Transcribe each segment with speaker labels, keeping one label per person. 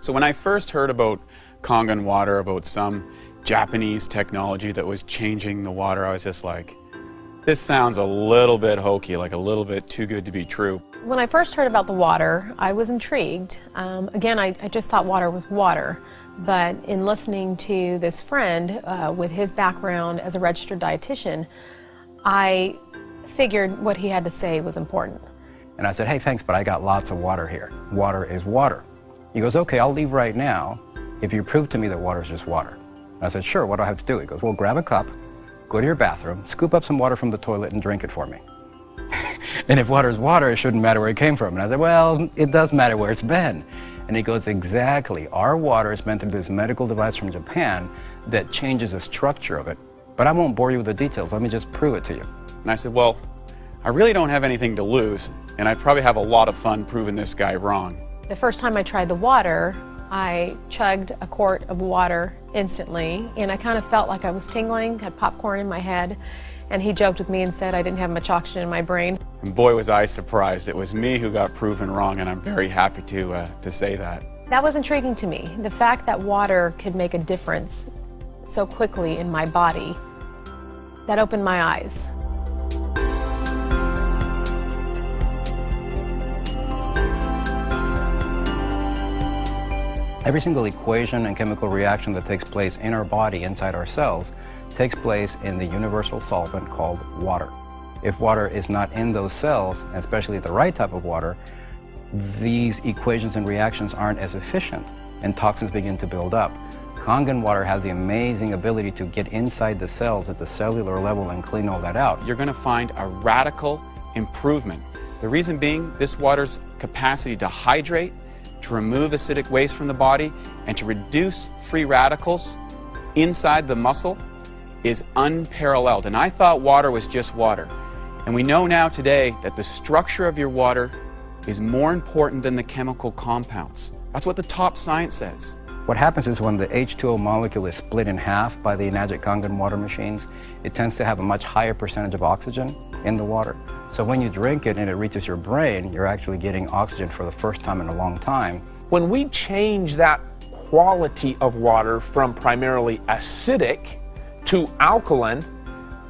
Speaker 1: So when I first heard about Kangen water, about some Japanese technology that was changing the water, I was just like, this sounds a little bit hokey, like a little bit too good to be true.
Speaker 2: When I first heard about the water, I was intrigued. Again, I just thought water was water. But in listening to this friend with his background as a registered dietitian, I figured what he had to say was important.
Speaker 3: And I said, hey, thanks, but I got lots of water here. Water is water. He goes, okay, I'll leave right now if you prove to me that water is just water. And I said, sure, what do I have to do? He goes, well, grab a cup, go to your bathroom, scoop up some water from the toilet and drink it for me. And if water is water, it shouldn't matter where it came from. And I said, well, it does matter where it's been. And he goes, exactly. Our water is meant to be this medical device from Japan that changes the structure of it. But I won't bore you with the details. Let me just prove it to you.
Speaker 1: And I said, well, I really don't have anything to lose, and I'd probably have a lot of fun proving this guy wrong.
Speaker 2: The first time I tried the water, I chugged a quart of water instantly, and I kind of felt like I was tingling, had popcorn in my head, and he joked with me and said I didn't have much oxygen in my brain.
Speaker 1: And boy, was I surprised. It was me who got proven wrong, and I'm very happy to say that.
Speaker 2: That was intriguing to me. The fact that water could make a difference so quickly in my body, that opened my eyes.
Speaker 3: Every single equation and chemical reaction that takes place in our body, inside our cells, takes place in the universal solvent called water. If water is not in those cells, and especially the right type of water, these equations and reactions aren't as efficient, and toxins begin to build up. Kangen water has the amazing ability to get inside the cells at the cellular level and clean all that out.
Speaker 1: You're going to find a radical improvement. The reason being, this water's capacity to hydrate, to remove acidic waste from the body, and to reduce free radicals inside the muscle is unparalleled. And I thought water was just water. And we know now today that the structure of your water is more important than the chemical compounds. That's what the top science says.
Speaker 3: What happens is when the H2O molecule is split in half by the Enagic Kangen water machines, it tends to have a much higher percentage of oxygen in the water. So when you drink it and it reaches your brain, you're actually getting oxygen for the first time in a long time.
Speaker 4: When we change that quality of water from primarily acidic to alkaline,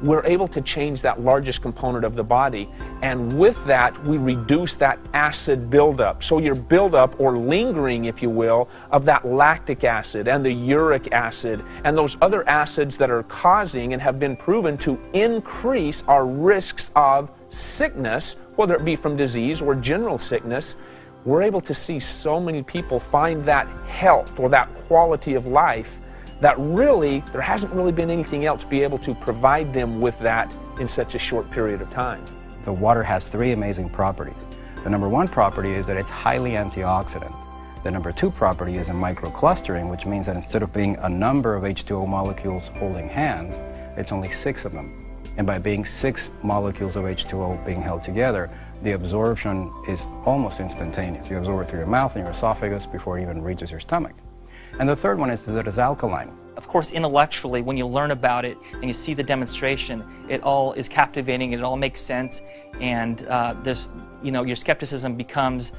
Speaker 4: we're able to change that largest component of the body. And with that, we reduce that acid buildup. So your buildup, or lingering, if you will, of that lactic acid and the uric acid and those other acids that are causing and have been proven to increase our risks of sickness, whether it be from disease or general sickness, we're able to see so many people find that health or that quality of life that really, there hasn't really been anything else be able to provide them with that in such a short period of time.
Speaker 3: The water has three amazing properties. The number one property is that it's highly antioxidant. The number two property is in microclustering, which means that instead of being a number of H2O molecules holding hands, it's only 6 of them. And by being 6 molecules of H2O being held together, the absorption is almost instantaneous. You absorb it through your mouth and your esophagus before it even reaches your stomach. And the third one is that it's alkaline.
Speaker 5: Of course, intellectually, when you learn about it and you see the demonstration, it all is captivating, it all makes sense, and your skepticism becomes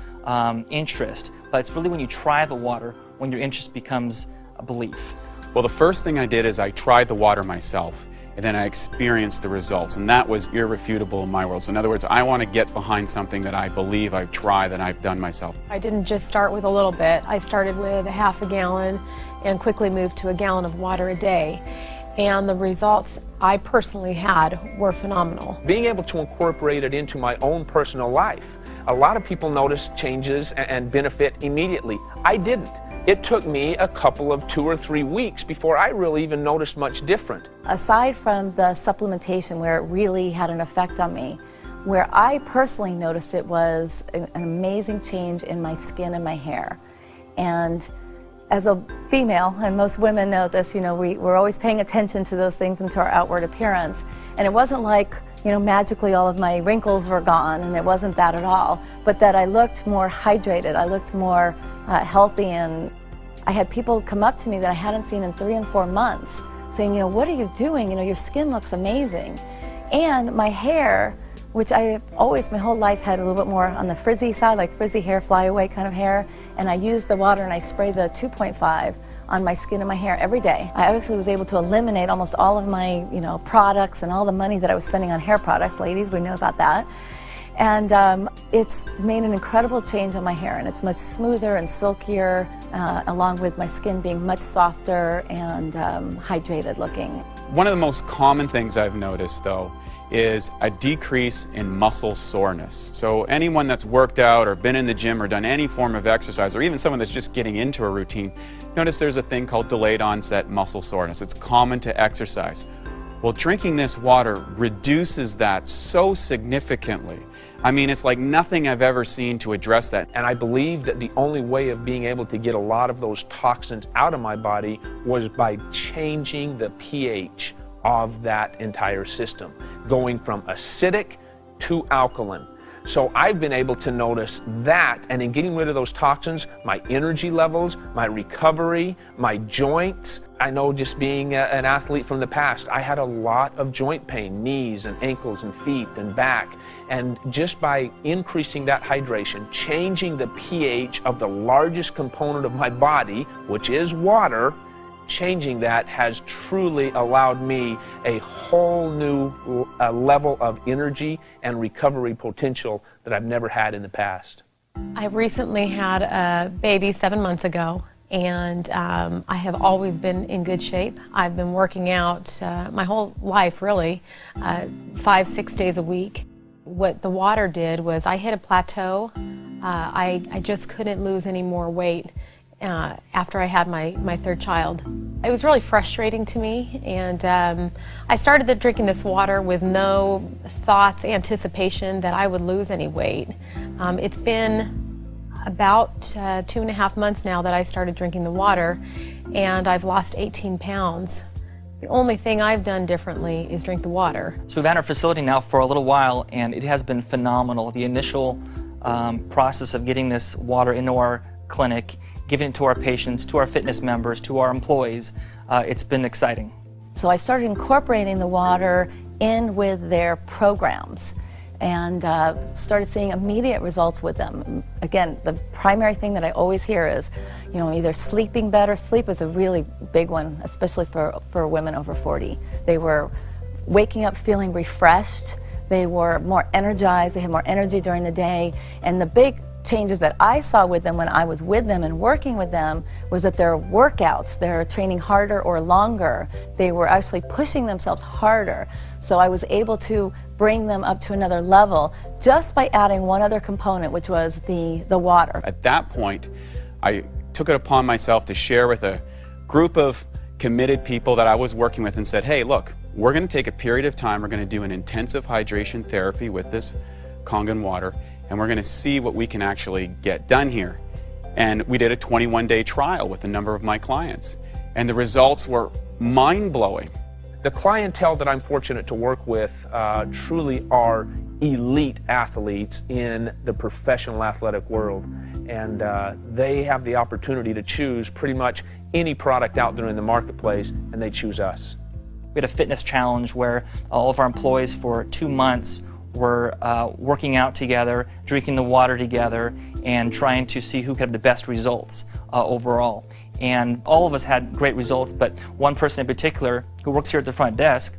Speaker 5: interest. But it's really when you try the water, when your interest becomes a belief.
Speaker 1: Well, the first thing I did is I tried the water myself, and then I experienced the results, and that was irrefutable in my world. So in other words, I want to get behind something that I believe I've tried, that I've done myself.
Speaker 2: I didn't just start with a little bit. I started with a half a gallon and quickly moved to a gallon of water a day. And the results I personally had were phenomenal.
Speaker 4: Being able to incorporate it into my own personal life. A lot of people notice changes and benefit immediately. I didn't. It took me a couple of 2 or 3 weeks before I really even noticed much different.
Speaker 6: Aside from the supplementation where it really had an effect on me, where I personally noticed it was an amazing change in my skin and my hair. And as a female, and most women know this, we're always paying attention to those things and to our outward appearance. And it wasn't like, magically all of my wrinkles were gone, and it wasn't that at all. But that I looked more hydrated, I looked more healthy, and I had people come up to me that I hadn't seen in 3 and 4 months saying, what are you doing? Your skin looks amazing. And my hair, which I always, my whole life had a little bit more on the frizzy side, like frizzy hair, flyaway kind of hair, and I use the water and I spray the 2.5 on my skin and my hair every day. I actually was able to eliminate almost all of my, products and all the money that I was spending on hair products. Ladies, we know about that. And it's made an incredible change on my hair, and it's much smoother and silkier, along with my skin being much softer and hydrated looking.
Speaker 1: One of the most common things I've noticed, though, is a decrease in muscle soreness. So anyone that's worked out or been in the gym or done any form of exercise, or even someone that's just getting into a routine, notice there's a thing called delayed onset muscle soreness. It's common to exercise. Well, drinking this water reduces that so significantly. I mean, it's like nothing I've ever seen to address that.
Speaker 4: And I believe that the only way of being able to get a lot of those toxins out of my body was by changing the pH of that entire system, going from acidic to alkaline. So I've been able to notice that, and in getting rid of those toxins, my energy levels, my recovery, my joints. I know, just being an athlete from the past, I had a lot of joint pain, knees and ankles and feet and back. And just by increasing that hydration, changing the pH of the largest component of my body, which is water, changing that has truly allowed me a whole new level of energy and recovery potential that I've never had in the past.
Speaker 2: I recently had a baby 7 months ago, and I have always been in good shape. I've been working out my whole life, really, 5-6 days a week. What the water did was I hit a plateau. I just couldn't lose any more weight after I had my third child. It was really frustrating to me, and I started drinking this water with no thoughts, anticipation that I would lose any weight. It's been about 2.5 months now that I started drinking the water, and I've lost 18 pounds. The only thing I've done differently is drink the water.
Speaker 5: So we've had our facility now for a little while, and it has been phenomenal. The initial process of getting this water into our clinic, giving it to our patients, to our fitness members, to our employees, it's been exciting.
Speaker 6: So I started incorporating the water in with their programs and started seeing immediate results with them. Again, the primary thing that I always hear is, either sleeping better. Sleep is a really big one, especially for women over 40. They were waking up feeling refreshed. They were more energized. They had more energy during the day. And the big changes that I saw with them when I was with them and working with them was that their workouts, they're training harder or longer. They were actually pushing themselves harder. So I was able to bring them up to another level just by adding one other component, which was the water.
Speaker 1: At that point, I took it upon myself to share with a group of committed people that I was working with and said, hey, look, we're going to take a period of time, we're going to do an intensive hydration therapy with this Kangen water, and we're going to see what we can actually get done here. And we did a 21-day trial with a number of my clients, and the results were mind-blowing.
Speaker 4: The clientele that I'm fortunate to work with truly are elite athletes in the professional athletic world, and they have the opportunity to choose pretty much any product out there in the marketplace, and they choose us.
Speaker 5: We had a fitness challenge where all of our employees for 2 months were working out together, drinking the water together, and trying to see who could have the best results overall. And all of us had great results, but one person in particular who works here at the front desk,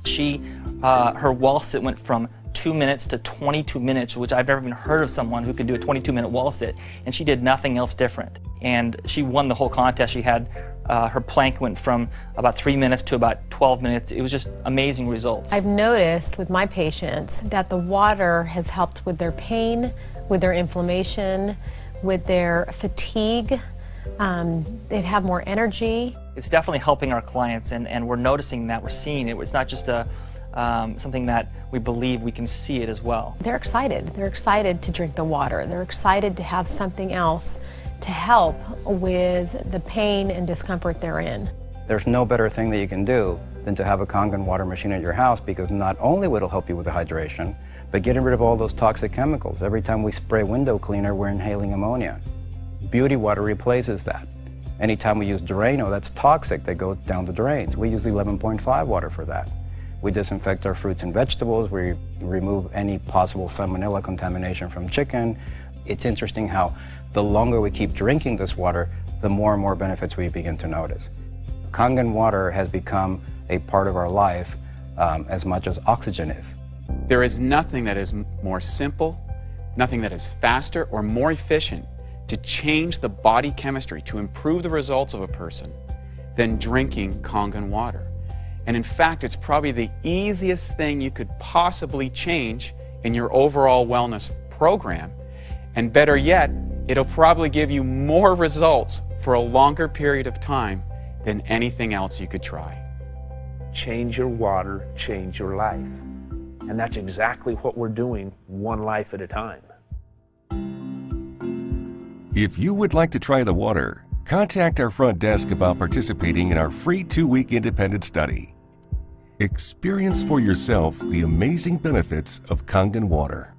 Speaker 5: her wall sit went from 2 minutes to 22 minutes, which I've never even heard of someone who could do a 22-minute wall sit, and she did nothing else different. And she won the whole contest. She had her plank went from about 3 minutes to about 12 minutes. It was just amazing results.
Speaker 2: I've noticed with my patients that the water has helped with their pain, with their inflammation, with their fatigue. They have more energy.
Speaker 5: It's definitely helping our clients, and we're noticing that, we're seeing it. It's not just something that we believe, we can see it as well.
Speaker 2: They're excited. They're excited to drink the water. They're excited to have something else to help with the pain and discomfort they're in.
Speaker 3: There's no better thing that you can do than to have a Kangen water machine at your house, because not only will it help you with the hydration, but getting rid of all those toxic chemicals. Every time we spray window cleaner, we're inhaling ammonia. Beauty water replaces that. Anytime we use Drano, that's toxic, that goes down the drains. We use 11.5 water for that. We disinfect our fruits and vegetables. We remove any possible salmonella contamination from chicken. It's interesting how the longer we keep drinking this water, the more and more benefits we begin to notice. Kangen water has become a part of our life as much as oxygen is.
Speaker 1: There is nothing that is more simple, nothing that is faster or more efficient to change the body chemistry, to improve the results of a person, than drinking Kangen water. And in fact, it's probably the easiest thing you could possibly change in your overall wellness program. And better yet, it'll probably give you more results for a longer period of time than anything else you could try.
Speaker 4: Change your water, change your life. And that's exactly what we're doing, one life at a time.
Speaker 7: If you would like to try the water, contact our front desk about participating in our free 2-week independent study. Experience for yourself the amazing benefits of Kangen water.